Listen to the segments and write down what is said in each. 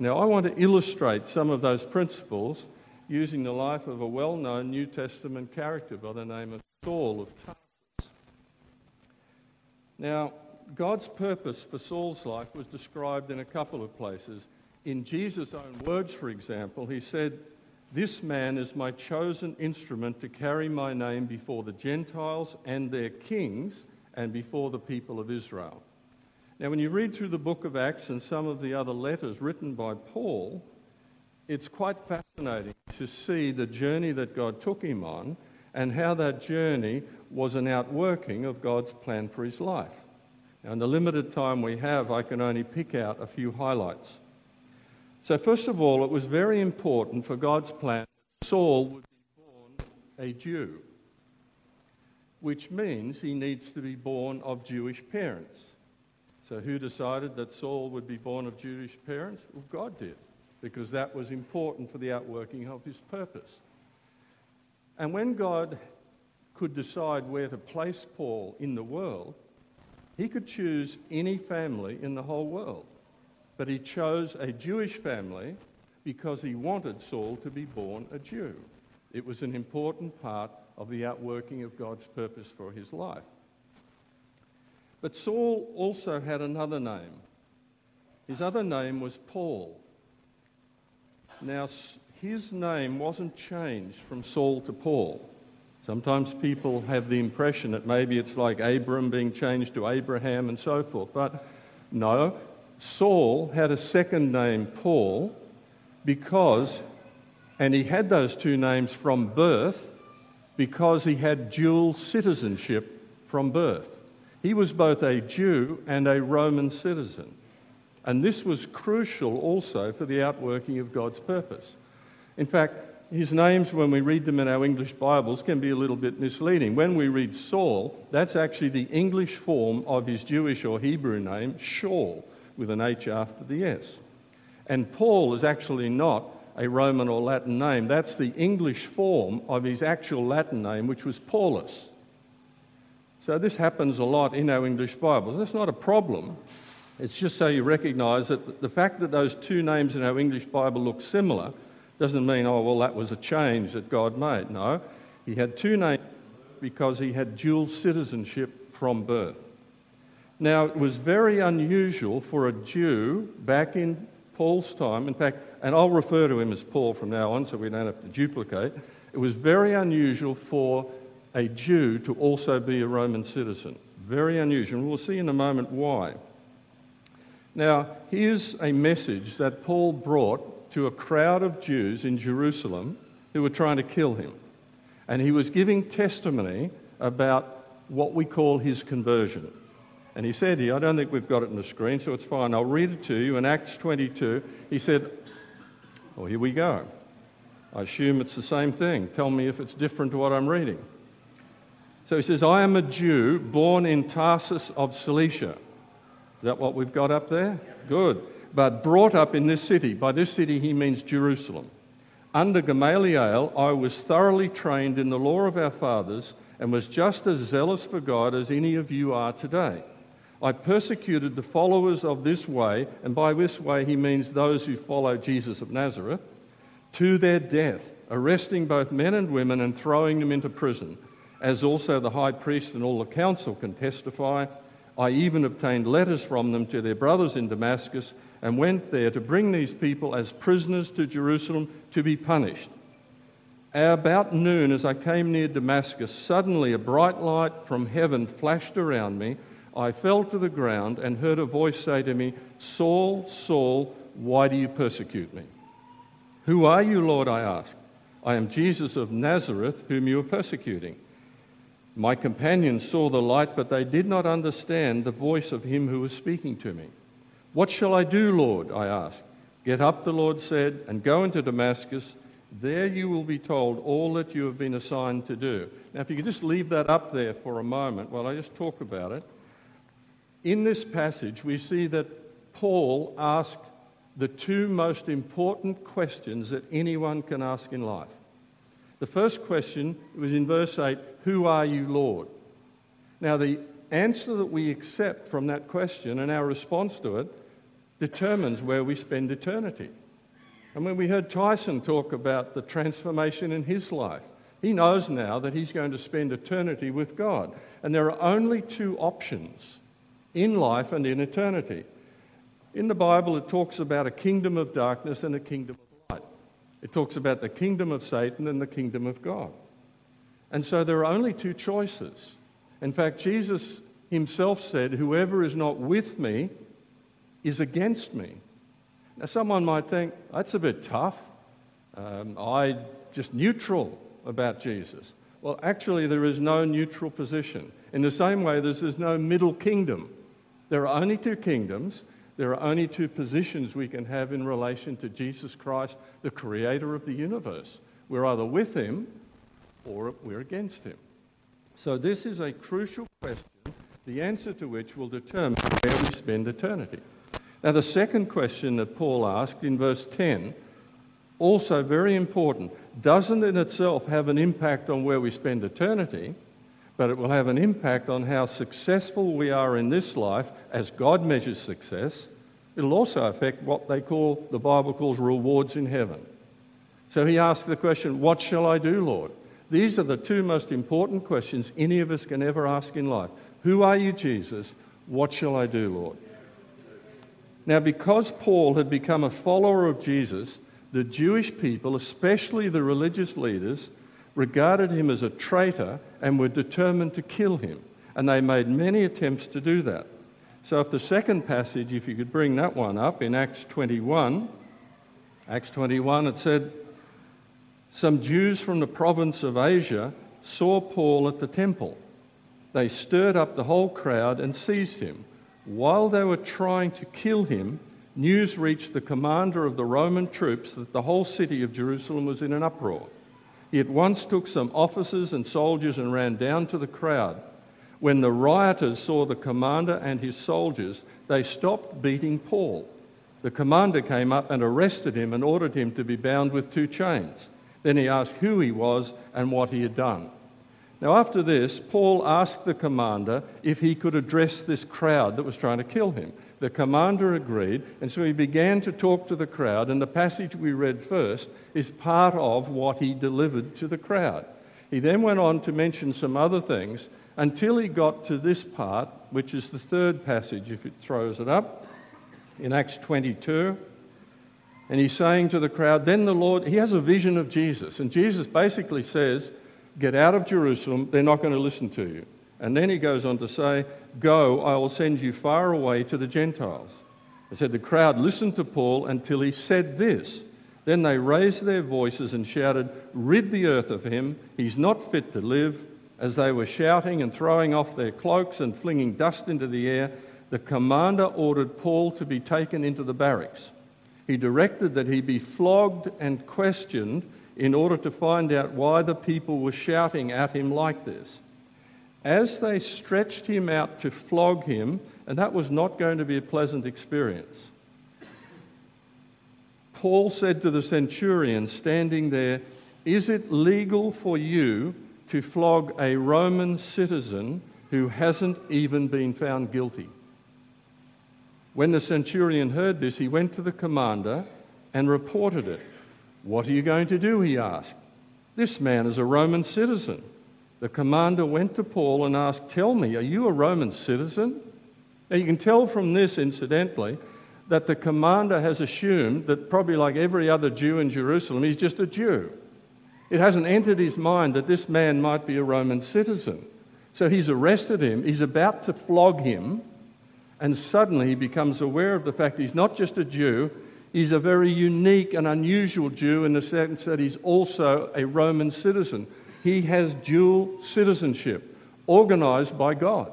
Now, I want to illustrate some of those principles using the life of a well-known New Testament character by the name of Saul of Tarsus. Now, God's purpose for Saul's life was described in a couple of places. In Jesus' own words, for example, he said, "This man is my chosen instrument to carry my name before the Gentiles and their kings and before the people of Israel." Now, when you read through the book of Acts and some of the other letters written by Paul, it's quite fascinating to see the journey that God took him on and how that journey was an outworking of God's plan for his life. Now, in the limited time we have, I can only pick out a few highlights. So first of all, it was very important for God's plan that Saul would be born a Jew, which means he needs to be born of Jewish parents. So who decided that Saul would be born of Jewish parents? Well, God did, because that was important for the outworking of his purpose. And when God could decide where to place Paul in the world, he could choose any family in the whole world. But he chose a Jewish family because he wanted Saul to be born a Jew. It was an important part of the outworking of God's purpose for his life. But Saul also had another name. His other name was Paul. Now, his name wasn't changed from Saul to Paul. Sometimes people have the impression that maybe it's like Abram being changed to Abraham and so forth. But no, Saul had a second name, Paul, and he had those two names from birth because he had dual citizenship from birth. He was both a Jew and a Roman citizen. And this was crucial also for the outworking of God's purpose. In fact, his names, when we read them in our English Bibles, can be a little bit misleading. When we read Saul, that's actually the English form of his Jewish or Hebrew name, Shaul, with an H after the S. And Paul is actually not a Roman or Latin name. That's the English form of his actual Latin name, which was Paulus. So this happens a lot in our English Bibles. That's not a problem. It's just so you recognise that the fact that those two names in our English Bible look similar doesn't mean, oh, well, that was a change that God made. No, he had two names because he had dual citizenship from birth. Now, it was very unusual for a Jew back in Paul's time, in fact, and I'll refer to him as Paul from now on so we don't have to duplicate, it was very unusual for a Jew to also be a Roman citizen. Very unusual, and we'll see in a moment why. Now, here's a message that Paul brought to a crowd of Jews in Jerusalem who were trying to kill him. And he was giving testimony about what we call his conversion. And he said here, I don't think we've got it on the screen, so it's fine. I'll read it to you. In Acts 22, he said, well, here we go. I assume it's the same thing. Tell me if it's different to what I'm reading. So he says, I am a Jew born in Tarsus of Cilicia. Is that what we've got up there? Good. But brought up in this city. By this city, he means Jerusalem. Under Gamaliel, I was thoroughly trained in the law of our fathers and was just as zealous for God as any of you are today. I persecuted the followers of this way, and by this way he means those who follow Jesus of Nazareth, to their death, arresting both men and women and throwing them into prison, as also the high priest and all the council can testify. I even obtained letters from them to their brothers in Damascus and went there to bring these people as prisoners to Jerusalem to be punished. About noon, as I came near Damascus, suddenly a bright light from heaven flashed around me. I fell to the ground and heard a voice say to me, Saul, Saul, why do you persecute me? Who are you, Lord? I asked. I am Jesus of Nazareth, whom you are persecuting. My companions saw the light, but they did not understand the voice of him who was speaking to me. What shall I do, Lord? I asked. Get up, the Lord said, and go into Damascus. There you will be told all that you have been assigned to do. Now, if you could just leave that up there for a moment while I just talk about it. In this passage, we see that Paul asked the two most important questions that anyone can ask in life. The first question was in verse 8, who are you, Lord? Now, the answer that we accept from that question and our response to it determines where we spend eternity. And when we heard Tyson talk about the transformation in his life, he knows now that he's going to spend eternity with God. And there are only two options in life and in eternity. In the Bible, it talks about a kingdom of darkness and a kingdom of light. It talks about the kingdom of Satan and the kingdom of God. And so there are only two choices. In fact, Jesus himself said, "Whoever is not with me is against me." Now, someone might think, that's a bit tough. I'm just neutral about Jesus. Well, actually, there is no neutral position. In the same way, there's no middle kingdom. There are only two kingdoms. There are only two positions we can have in relation to Jesus Christ, the creator of the universe. We're either with him or we're against him. So this is a crucial question, the answer to which will determine where we spend eternity. Now, the second question that Paul asked in verse 10, also very important, doesn't in itself have an impact on where we spend eternity, but it will have an impact on how successful we are in this life as God measures success. It'll also affect what the Bible calls rewards in heaven. So he asked the question, what shall I do, Lord? These are the two most important questions any of us can ever ask in life. Who are you, Jesus? What shall I do, Lord? Now, because Paul had become a follower of Jesus, the Jewish people, especially the religious leaders, regarded him as a traitor and were determined to kill him. And they made many attempts to do that. So if the second passage, if you could bring that one up, in Acts 21, it said, some Jews from the province of Asia saw Paul at the temple. They stirred up the whole crowd and seized him. While they were trying to kill him, news reached the commander of the Roman troops that the whole city of Jerusalem was in an uproar. He at once took some officers and soldiers and ran down to the crowd. When the rioters saw the commander and his soldiers, they stopped beating Paul. The commander came up and arrested him and ordered him to be bound with 2 chains. Then he asked who he was and what he had done. Now, after this, Paul asked the commander if he could address this crowd that was trying to kill him. The commander agreed, and so he began to talk to the crowd, and the passage we read first is part of what he delivered to the crowd. He then went on to mention some other things until he got to this part, which is the third passage, if it throws it up, in Acts 22. And he's saying to the crowd, then the Lord, he has a vision of Jesus, and Jesus basically says, get out of Jerusalem, they're not going to listen to you. And then he goes on to say, go, I will send you far away to the Gentiles. He said the crowd listened to Paul until he said this. Then they raised their voices and shouted, rid the earth of him, he's not fit to live. As they were shouting and throwing off their cloaks and flinging dust into the air, the commander ordered Paul to be taken into the barracks. He directed that he be flogged and questioned in order to find out why the people were shouting at him like this. As they stretched him out to flog him, and that was not going to be a pleasant experience, Paul said to the centurion standing there, is it legal for you to flog a Roman citizen who hasn't even been found guilty? When the centurion heard this, he went to the commander and reported it. What are you going to do? He asked. This man is a Roman citizen. The commander went to Paul and asked, tell me, are you a Roman citizen? Now you can tell from this, incidentally, that the commander has assumed that probably like every other Jew in Jerusalem, he's just a Jew. It hasn't entered his mind that this man might be a Roman citizen. So he's arrested him, he's about to flog him, and suddenly he becomes aware of the fact he's not just a Jew, he's a very unique and unusual Jew in the sense that he's also a Roman citizen. He has dual citizenship, organised by God.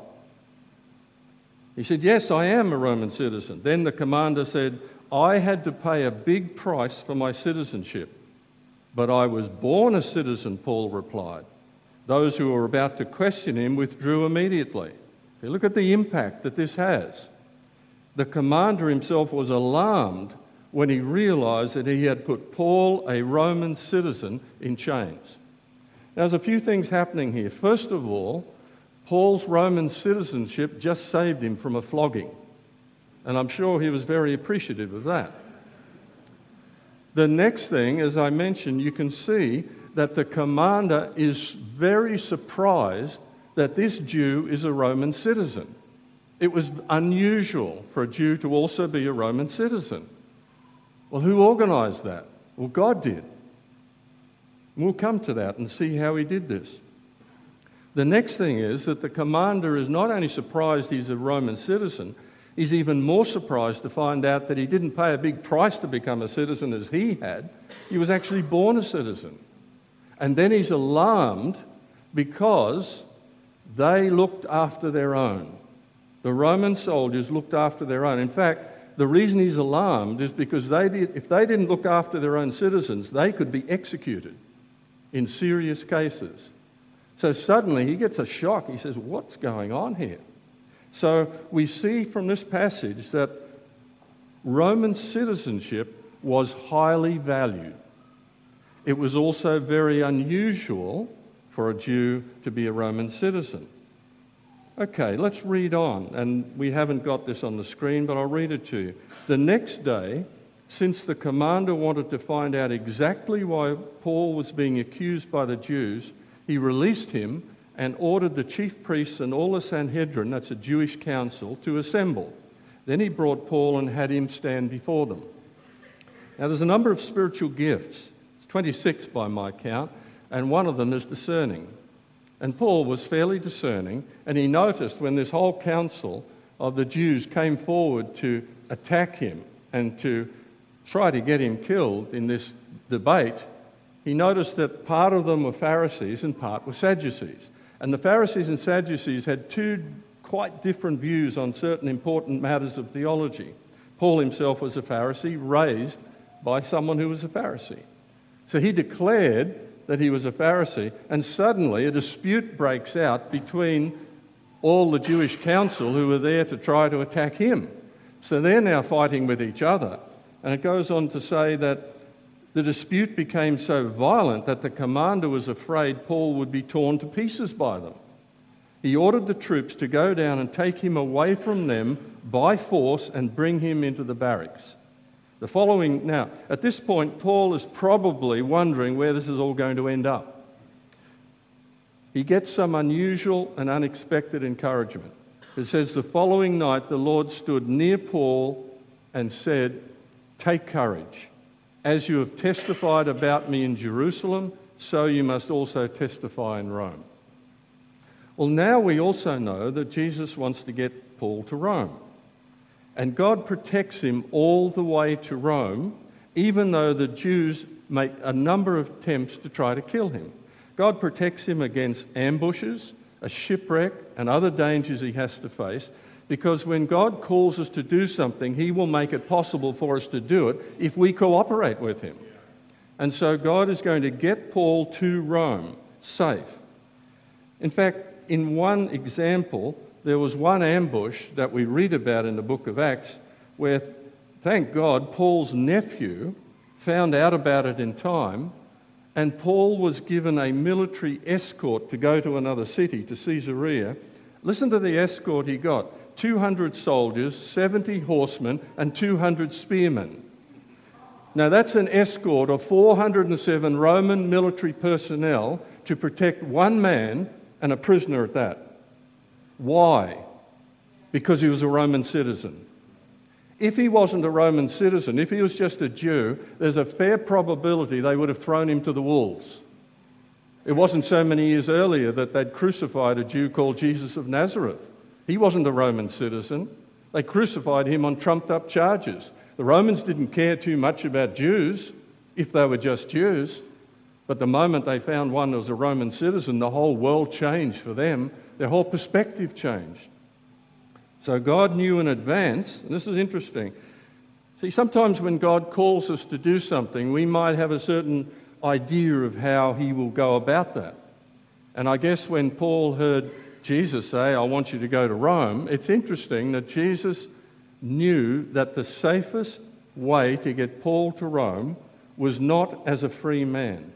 He said, yes, I am a Roman citizen. Then the commander said, I had to pay a big price for my citizenship, but I was born a citizen, Paul replied. Those who were about to question him withdrew immediately. Okay, look at the impact that this has. The commander himself was alarmed when he realised that he had put Paul, a Roman citizen, in chains. Now, there's a few things happening here. First of all, Paul's Roman citizenship just saved him from a flogging. And I'm sure he was very appreciative of that. The next thing, as I mentioned, you can see that the commander is very surprised that this Jew is a Roman citizen. It was unusual for a Jew to also be a Roman citizen. Well, who organised that? Well, God did. We'll come to that and see how he did this. The next thing is that the commander is not only surprised he's a Roman citizen, he's even more surprised to find out that he didn't pay a big price to become a citizen as he had. He was actually born a citizen. And then he's alarmed because they looked after their own. The Roman soldiers looked after their own. In fact, the reason he's alarmed is because if they didn't look after their own citizens, they could be executed in serious cases. So suddenly he gets a shock. He says, what's going on here? So we see from this passage that Roman citizenship was highly valued. It was also very unusual for a Jew to be a Roman citizen. Okay, let's read on. And we haven't got this on the screen, but I'll read it to you. The next day, since the commander wanted to find out exactly why Paul was being accused by the Jews, he released him and ordered the chief priests and all the Sanhedrin, that's a Jewish council, to assemble. Then he brought Paul and had him stand before them. Now there's a number of spiritual gifts. It's 26 by my count, and one of them is discerning. And Paul was fairly discerning, and he noticed when this whole council of the Jews came forward to attack him and to try to get him killed in this debate, he noticed that part of them were Pharisees and part were Sadducees. And the Pharisees and Sadducees had two quite different views on certain important matters of theology. Paul himself was a Pharisee, raised by someone who was a Pharisee. So he declared that he was a Pharisee, and suddenly a dispute breaks out between all the Jewish council who were there to try to attack him. So they're now fighting with each other. And it goes on to say that the dispute became so violent that the commander was afraid Paul would be torn to pieces by them. He ordered the troops to go down and take him away from them by force and bring him into the barracks. Now, at this point, Paul is probably wondering where this is all going to end up. He gets some unusual and unexpected encouragement. It says, the following night the Lord stood near Paul and said, "Take courage. As you have testified about me in Jerusalem, so you must also testify in Rome." Well, now we also know that Jesus wants to get Paul to Rome. And God protects him all the way to Rome, even though the Jews make a number of attempts to try to kill him. God protects him against ambushes, a shipwreck, and other dangers he has to face, because when God calls us to do something, he will make it possible for us to do it if we cooperate with him. And so God is going to get Paul to Rome safe. In fact, in one example, there was one ambush that we read about in the book of Acts where, thank God, Paul's nephew found out about it in time, and Paul was given a military escort to go to another city, to Caesarea. Listen to the escort he got. 200 soldiers, 70 horsemen, and 200 spearmen. Now that's an escort of 407 Roman military personnel to protect one man and a prisoner at that. Why? Because he was a Roman citizen. If he wasn't a Roman citizen, if he was just a Jew, there's a fair probability they would have thrown him to the wolves. It wasn't so many years earlier that they'd crucified a Jew called Jesus of Nazareth. He wasn't a Roman citizen. They crucified him on trumped-up charges. The Romans didn't care too much about Jews, if they were just Jews. But the moment they found one that was a Roman citizen, the whole world changed for them. Their whole perspective changed. So God knew in advance, and this is interesting. See, sometimes when God calls us to do something, we might have a certain idea of how he will go about that. And I guess when Paul heard Jesus say, "I want you to go to Rome," it's interesting that Jesus knew that the safest way to get Paul to Rome was not as a free man,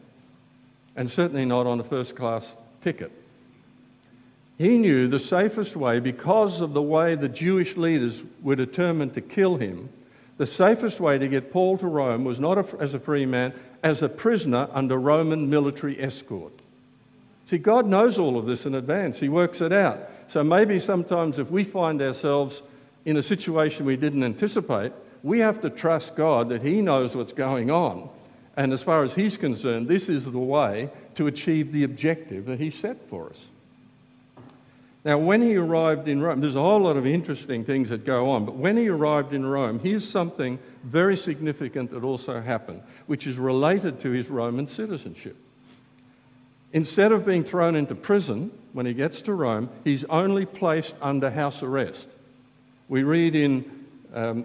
and certainly not on a first-class ticket. He knew the safest way, because of the way the Jewish leaders were determined to kill him, the safest way to get Paul to Rome was not as a free man, as a prisoner under Roman military escort. See, God knows all of this in advance. He works it out. So maybe sometimes if we find ourselves in a situation we didn't anticipate, we have to trust God that He knows what's going on. And as far as He's concerned, this is the way to achieve the objective that He set for us. Now, when he arrived in Rome, there's a whole lot of interesting things that go on, but when he arrived in Rome, here's something very significant that also happened, which is related to his Roman citizenship. Instead of being thrown into prison, when he gets to Rome, he's only placed under house arrest. We read in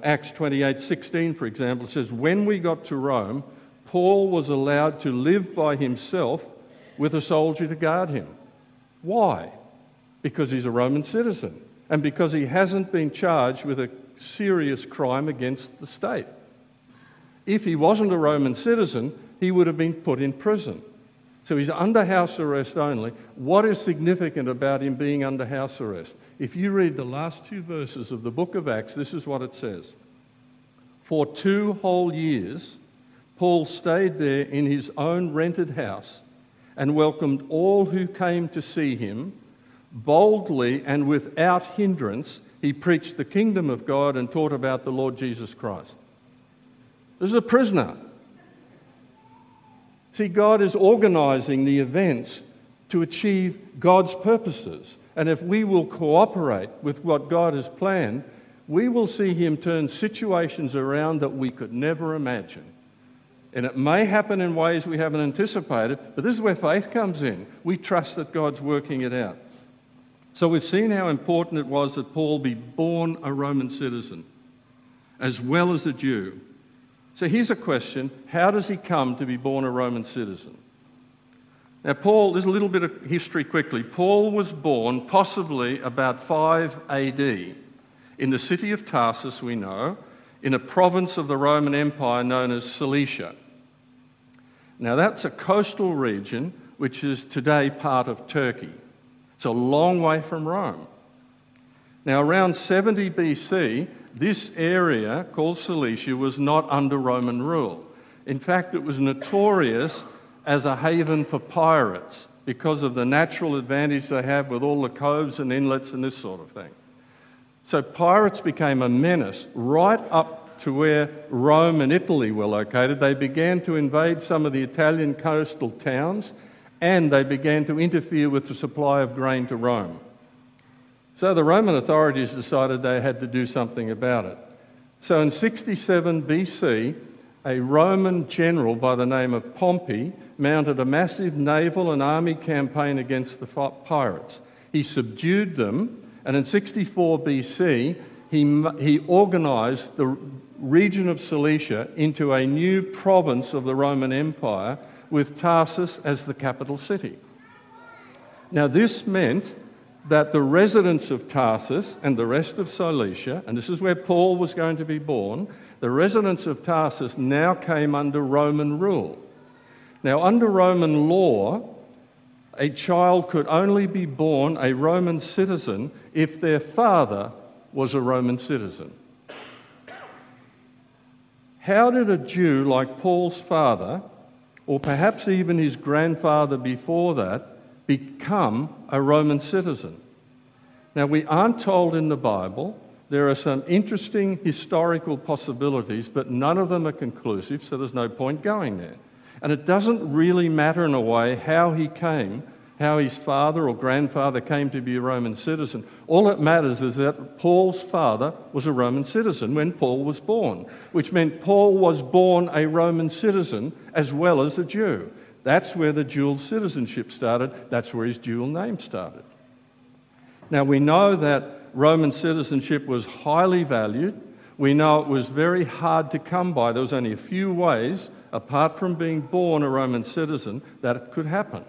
Acts 28:16, for example, it says, "When we got to Rome, Paul was allowed to live by himself with a soldier to guard him." Why? Because he's a Roman citizen and because he hasn't been charged with a serious crime against the state. If he wasn't a Roman citizen, he would have been put in prison. So he's under house arrest only. What is significant about him being under house arrest? If you read the last 2 verses of the book of Acts, this is what it says. "For 2 whole years, Paul stayed there in his own rented house and welcomed all who came to see him. Boldly and without hindrance, he preached the kingdom of God and taught about the Lord Jesus Christ." This is a prisoner. See, God is organising the events to achieve God's purposes. And if we will cooperate with what God has planned, we will see Him turn situations around that we could never imagine. And it may happen in ways we haven't anticipated, but this is where faith comes in. We trust that God's working it out. So we've seen how important it was that Paul be born a Roman citizen, as well as a Jew. So here's a question: how does he come to be born a Roman citizen? Now, Paul, there's a little bit of history quickly. Paul was born possibly about 5 AD in the city of Tarsus, we know, in a province of the Roman Empire known as Cilicia. Now, that's a coastal region which is today part of Turkey. It's a long way from Rome. Now, around 70 BC, this area called Cilicia was not under Roman rule. In fact, it was notorious as a haven for pirates because of the natural advantage they have with all the coves and inlets and this sort of thing. So pirates became a menace right up to where Rome and Italy were located. They began to invade some of the Italian coastal towns, and they began to interfere with the supply of grain to Rome. So the Roman authorities decided they had to do something about it. So in 67 BC, a Roman general by the name of Pompey mounted a massive naval and army campaign against the pirates. He subdued them, and in 64 BC, he organised the region of Cilicia into a new province of the Roman Empire, with Tarsus as the capital city. Now, this meant that the residents of Tarsus and the rest of Cilicia, and this is where Paul was going to be born, the residents of Tarsus now came under Roman rule. Now, under Roman law, a child could only be born a Roman citizen if their father was a Roman citizen. How did a Jew like Paul's father, or perhaps even his grandfather before that, become a Roman citizen? Now, we aren't told in the Bible. There are some interesting historical possibilities, but none of them are conclusive, so there's no point going there. And it doesn't really matter in a way how he came, how his father or grandfather came to be a Roman citizen. All that matters is that Paul's father was a Roman citizen when Paul was born, which meant Paul was born a Roman citizen as well as a Jew. That's where the dual citizenship started. That's where his dual name started. Now, we know that Roman citizenship was highly valued. We know it was very hard to come by. There was only a few ways, apart from being born a Roman citizen, that it could happen.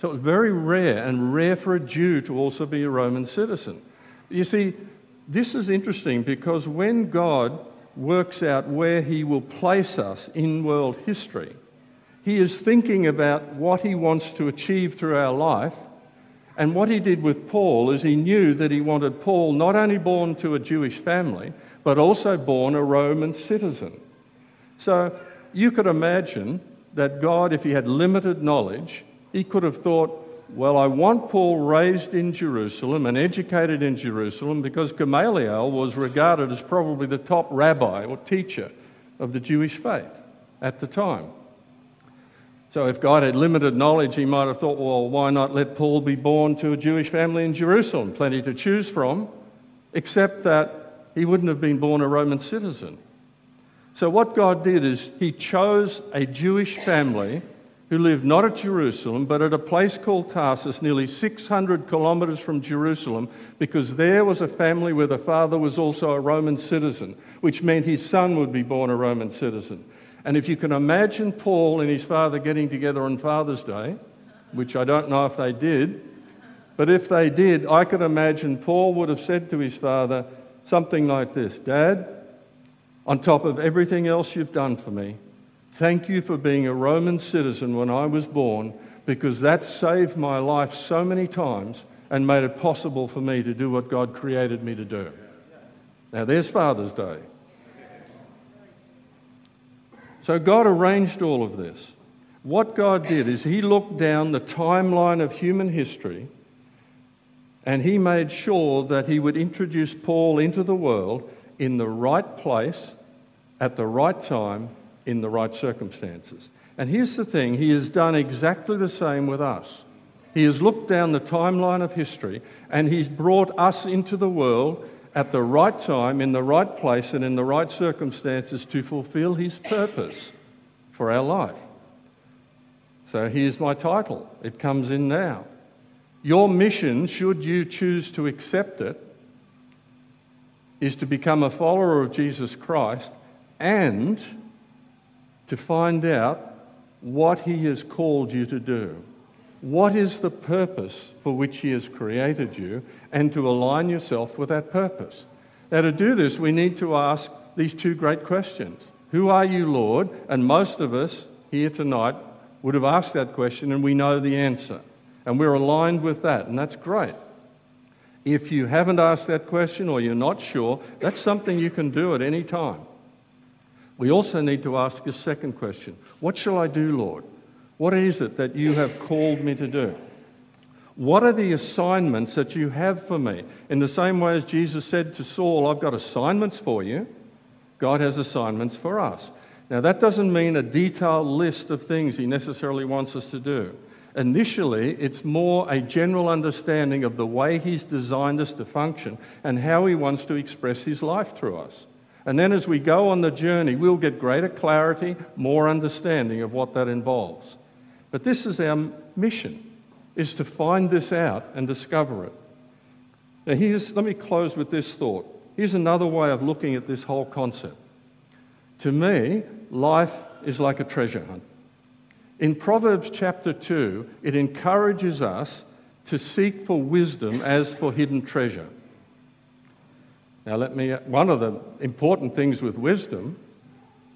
So it was very rare, and rare for a Jew to also be a Roman citizen. You see, this is interesting because when God works out where he will place us in world history, he is thinking about what he wants to achieve through our life, And what he did with Paul is he knew that he wanted Paul not only born to a Jewish family, but also born a Roman citizen. So you could imagine that God, if he had limited knowledge, he could have thought, well, I want Paul raised in Jerusalem and educated in Jerusalem because Gamaliel was regarded as probably the top rabbi or teacher of the Jewish faith at the time. So if God had limited knowledge, he might have thought, well, why not let Paul be born to a Jewish family in Jerusalem? Plenty to choose from, except that he wouldn't have been born a Roman citizen. So what God did is he chose a Jewish family who lived not at Jerusalem, but at a place called Tarsus, nearly 600 kilometres from Jerusalem, because there was a family where the father was also a Roman citizen, which meant his son would be born a Roman citizen. And if you can imagine Paul and his father getting together on Father's Day, which I don't know if they did, but if they did, I could imagine Paul would have said to his father something like this: Dad, on top of everything else you've done for me, thank you for being a Roman citizen when I was born, because that saved my life so many times and made it possible for me to do what God created me to do. Now there's Father's Day. So God arranged all of this. What God did is he looked down the timeline of human history and he made sure that he would introduce Paul into the world in the right place, at the right time, in the right circumstances. And here's the thing, he has done exactly the same with us. He has looked down the timeline of history and he's brought us into the world at the right time, in the right place and in the right circumstances to fulfill his purpose for our life. So here's my title. It comes in now. Your mission, should you choose to accept it, is to become a follower of Jesus Christ and to find out what he has called you to do. What is the purpose for which he has created you, and to align yourself with that purpose. Now, to do this, we need to ask these two great questions. Who are you, Lord? And most of us here tonight would have asked that question, and we know the answer. And we're aligned with that, and that's great. If you haven't asked that question or you're not sure, that's something you can do at any time. We also need to ask a second question. What shall I do, Lord? What is it that you have called me to do? What are the assignments that you have for me? In the same way as Jesus said to Saul, I've got assignments for you, God has assignments for us. Now, that doesn't mean a detailed list of things he necessarily wants us to do. Initially, it's more a general understanding of the way he's designed us to function and how he wants to express his life through us. And then as we go on the journey, we'll get greater clarity, more understanding of what that involves. But this is our mission, is to find this out and discover it. Now let me close with this thought. Here's another way of looking at this whole concept. To me, life is like a treasure hunt. In Proverbs chapter 2, it encourages us to seek for wisdom as for hidden treasure. Now one of the important things with wisdom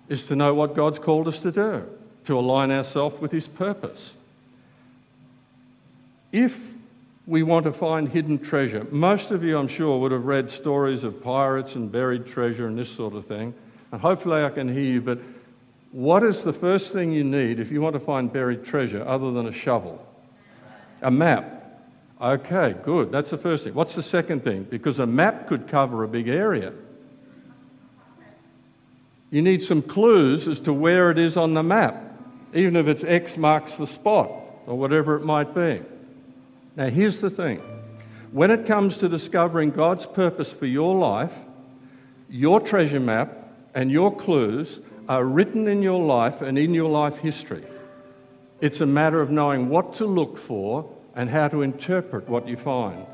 is to know what God's called us to do, to align ourselves with his purpose. If we want to find hidden treasure, most of you, I'm sure, would have read stories of pirates and buried treasure and this sort of thing, and hopefully I can hear you, but what is the first thing you need if you want to find buried treasure other than a shovel? A map. Okay, good. That's the first thing. What's the second thing? Because a map could cover a big area. You need some clues as to where it is on the map, even if it's X marks the spot or whatever it might be. Now, here's the thing. When it comes to discovering God's purpose for your life, your treasure map and your clues are written in your life and in your life history. It's a matter of knowing what to look for and how to interpret what you find.